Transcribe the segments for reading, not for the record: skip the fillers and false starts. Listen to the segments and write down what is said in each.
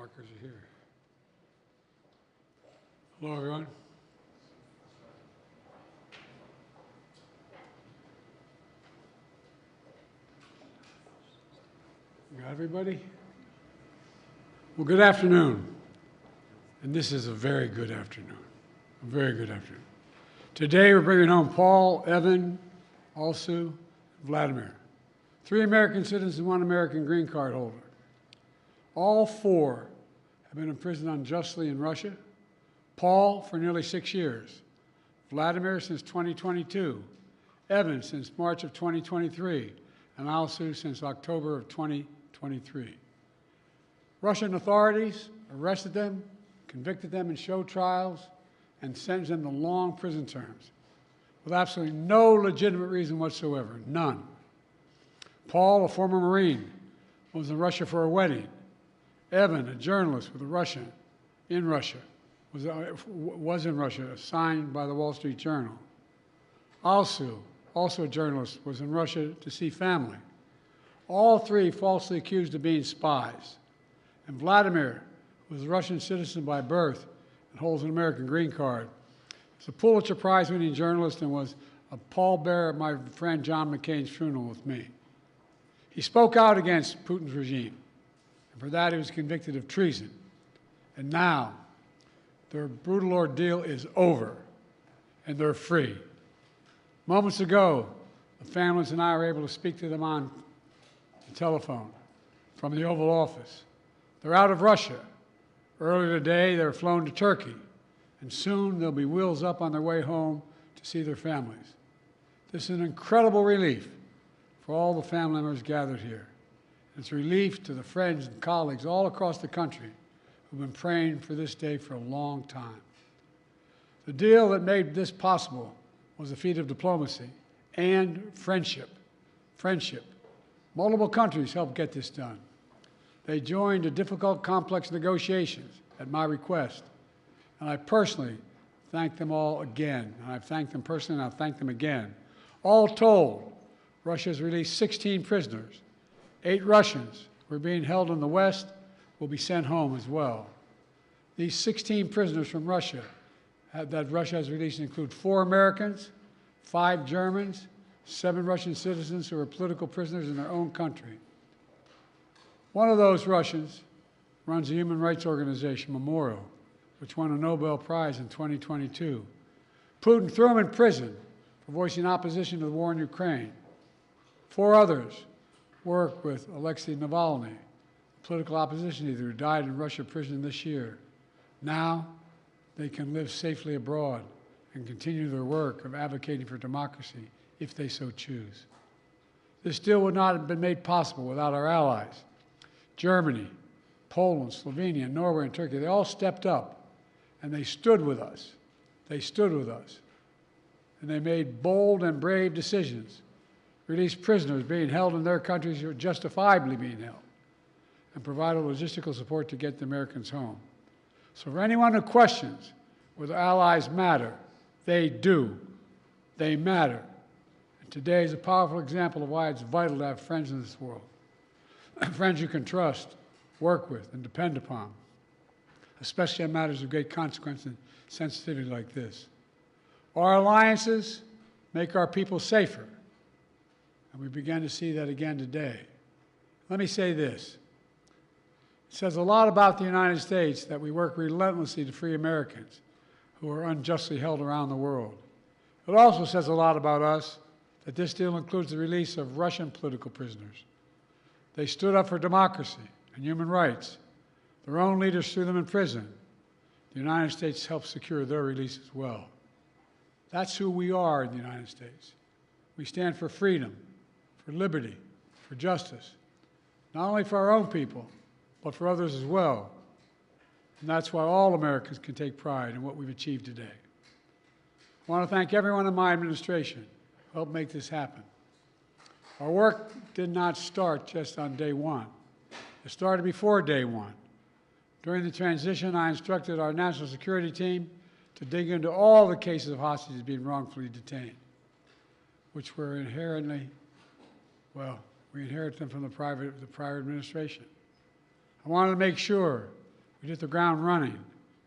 markers are here. Hello, everyone. Got everybody? Well, good afternoon. And this is a very good afternoon. A very good afternoon. Today we're bringing home Paul, Evan, Alsu, Vladimir. 3 American citizens and 1 American green card holder. All 4 have been imprisoned unjustly in Russia. Paul for nearly 6 years. Vladimir since 2022. Evan since March of 2023. And Alsu since October of 2023. Russian authorities arrested them, convicted them in show trials, and sentenced them to long prison terms with absolutely no legitimate reason whatsoever, none. Paul, a former Marine, was in Russia for a wedding. Evan, a journalist with a Russian, in Russia, was in Russia, assigned by the Wall Street Journal. Alsu, also a journalist, was in Russia to see family. All 3 falsely accused of being spies. And Vladimir, who was a Russian citizen by birth and holds an American green card, is a Pulitzer Prize-winning journalist and was a pallbearer at my friend John McCain's funeral with me. He spoke out against Putin's regime, and for that he was convicted of treason. And now, their brutal ordeal is over, and they're free. Moments ago, the families and I were able to speak to them on the telephone from the Oval Office. They're out of Russia. Earlier today, they were flown to Turkey, and soon they'll be wheels up on their way home to see their families. This is an incredible relief for all the family members gathered here. It's a relief to the friends and colleagues all across the country who've been praying for this day for a long time. The deal that made this possible was a feat of diplomacy and friendship. Friendship. Multiple countries helped get this done. They joined a difficult, complex negotiations at my request. And I personally thank them all again. And I've thanked them personally, and I'll thank them again. All told, Russia has released 16 prisoners. 8 Russians who are being held in the West will be sent home as well. These 16 prisoners from Russia that Russia has released include 4 Americans, 5 Germans, 7 Russian citizens who are political prisoners in their own country. One of those Russians runs a human rights organization, Memorial, which won a Nobel Prize in 2022. Putin threw him in prison for voicing opposition to the war in Ukraine. 4 others work with Alexei Navalny, a political opposition leader who died in Russia prison this year. Now they can live safely abroad and continue their work of advocating for democracy if they so choose. This deal would not have been made possible without our allies. Germany, Poland, Slovenia, Norway, and Turkey, they all stepped up, and they stood with us. They stood with us. And they made bold and brave decisions, released prisoners being held in their countries who were justifiably being held, and provided logistical support to get the Americans home. So for anyone who questions whether allies matter, they do. They matter. And today is a powerful example of why it's vital to have friends in this world. Friends you can trust, work with, and depend upon, especially on matters of great consequence and sensitivity like this. Our alliances make our people safer, and we began to see that again today. Let me say this. It says a lot about the United States that we work relentlessly to free Americans who are unjustly held around the world. It also says a lot about us that this deal includes the release of Russian political prisoners. They stood up for democracy and human rights. Their own leaders threw them in prison. The United States helped secure their release as well. That's who we are in the United States. We stand for freedom, for liberty, for justice, not only for our own people, but for others as well. And that's why all Americans can take pride in what we've achieved today. I want to thank everyone in my administration who helped make this happen. Our work did not start just on day 1. It started before day 1. During the transition, I instructed our national security team to dig into all the cases of hostages being wrongfully detained, which were inherently, well, we inherited them from the prior administration. I wanted to make sure We'd hit the ground running,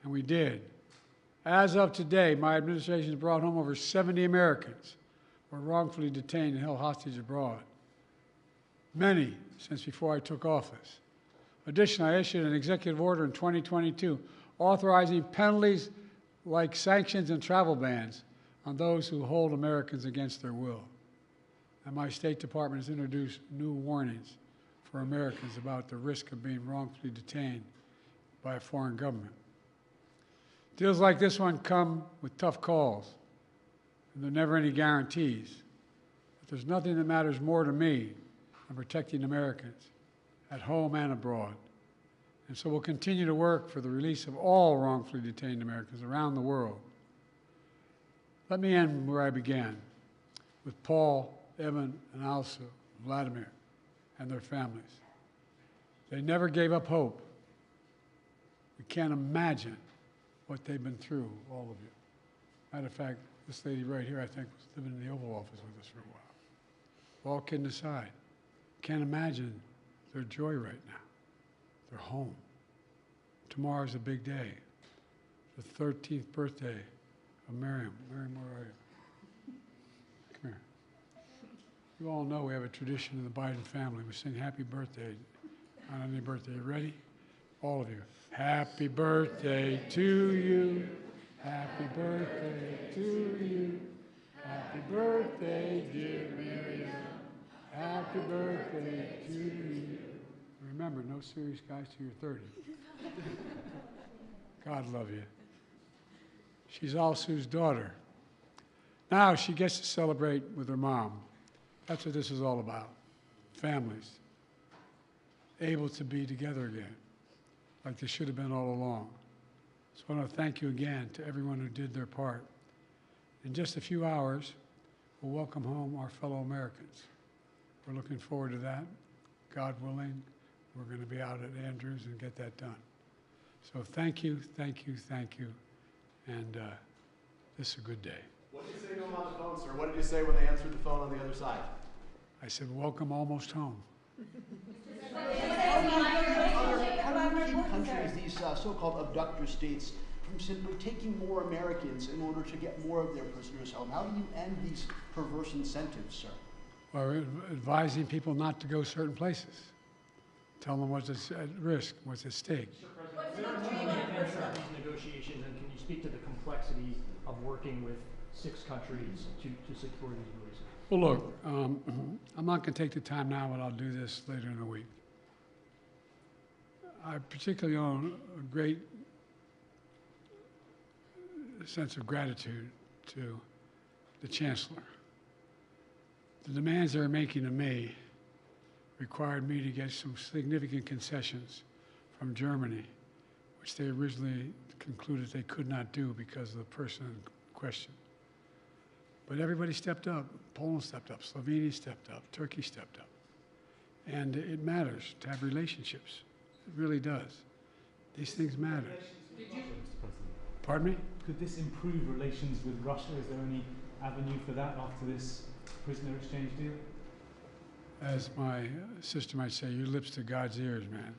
and we did. As of today, my administration has brought home over 70 Americans who were wrongfully detained and held hostage abroad, many since before I took office. Additionally, I issued an executive order in 2022 authorizing penalties like sanctions and travel bans on those who hold Americans against their will. And my State Department has introduced new warnings for Americans about the risk of being wrongfully detained by a foreign government. Deals like this one come with tough calls, and there are never any guarantees. But there's nothing that matters more to me than protecting Americans at home and abroad. And so we'll continue to work for the release of all wrongfully detained Americans around the world. Let me end where I began, with Paul, Evan, and also Vladimir and their families. They never gave up hope. We can't imagine what they've been through, all of you. Matter of fact, this lady right here, I think, was living in the Oval Office with us for a while. All kidding aside, can't imagine their joy right now. They're home. Tomorrow's a big day, the 13th birthday of Miriam. Miriam, where are you? Come here. You all know we have a tradition in the Biden family. We sing happy birthday on any birthday. You ready? All of you. Happy birthday to you. Happy birthday to you. Happy birthday, dear Miriam. Happy birthday to you. Remember, no serious guys till you're 30. God love you. She's all Sue's daughter. Now she gets to celebrate with her mom. That's what this is all about. Families able to be together again, like they should have been all along. So I want to thank you again to everyone who did their part. In just a few hours, we'll welcome home our fellow Americans. We're looking forward to that. God willing, we're going to be out at Andrews and get that done. So thank you, thank you, thank you, and this is a good day. What did you say to them on the phone, sir? What did you say when they answered the phone on the other side? I said, welcome almost home. How do you keep countries, these so-called abductor states, from simply taking more Americans in order to get more of their prisoners home? How do you end these perverse incentives, sir? Well, we're advising people not to go certain places. Tell them what's at risk, what's at stake. Mr. President, these negotiations, and can you speak to the complexity of working with 6 countries to secure these releases? Well, look, I'm not going to take the time now, but I'll do this later in the week. I particularly own a great sense of gratitude to the Chancellor. The demands they were making of me required me to get some significant concessions from Germany, which they originally concluded they could not do because of the person in question. But everybody stepped up. Poland stepped up, Slovenia stepped up, Turkey stepped up. And it matters to have relationships. It really does. These things matter. Pardon me? Could this improve relations with Russia? Is there any avenue for that after this prisoner exchange deal? As my sister might say, your lips to God's ears, man.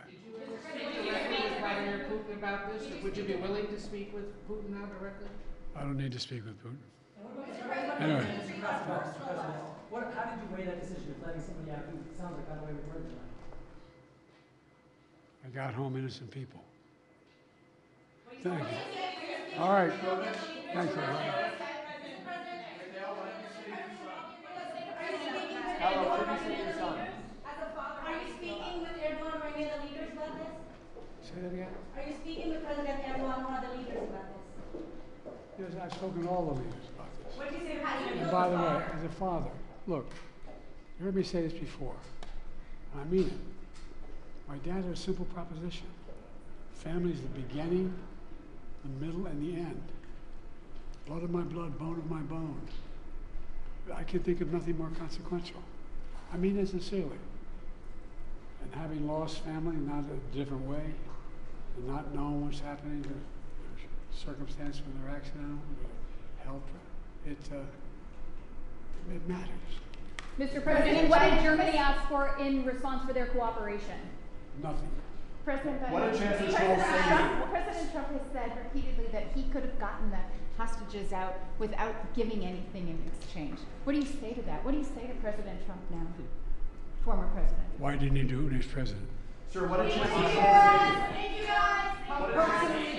Did you ever speak directly with Vladimir Putin about this? Or would you be willing to speak with Putin now directly? I don't need to speak with Putin. Anyway. How did you weigh that decision of letting somebody out who sounds like got away with murder tonight? I got home innocent people. Thank you. All right. Thanks, everybody. Are you speaking with Erdogan or any of the leaders about this? Say that again? Are you speaking with President Erdogan or other leaders about this? Yes, I've spoken to all the leaders about this. What did you say to President And by the way, as a father, look, you heard me say this before, and I mean it. My dad had a simple proposition. Family is the beginning, the middle, and the end. Blood of my blood, bone of my bone. I can think of nothing more consequential. I mean it sincerely. And having lost family, not a different way, and not knowing what's happening, the circumstance when they're accidental, health, it matters. Mr. President, what did Germany ask for in response for their cooperation? Nothing. President What did Chancellor Scholz President say? Trump, President Trump has said repeatedly that he could have gotten the hostages out without giving anything in exchange. What do you say to that? What do you say to President Trump now, former president? Why didn't he do it when he was president? Sir, what did Chancellor Thank you Scholz say? guys. Thank you guys. How personally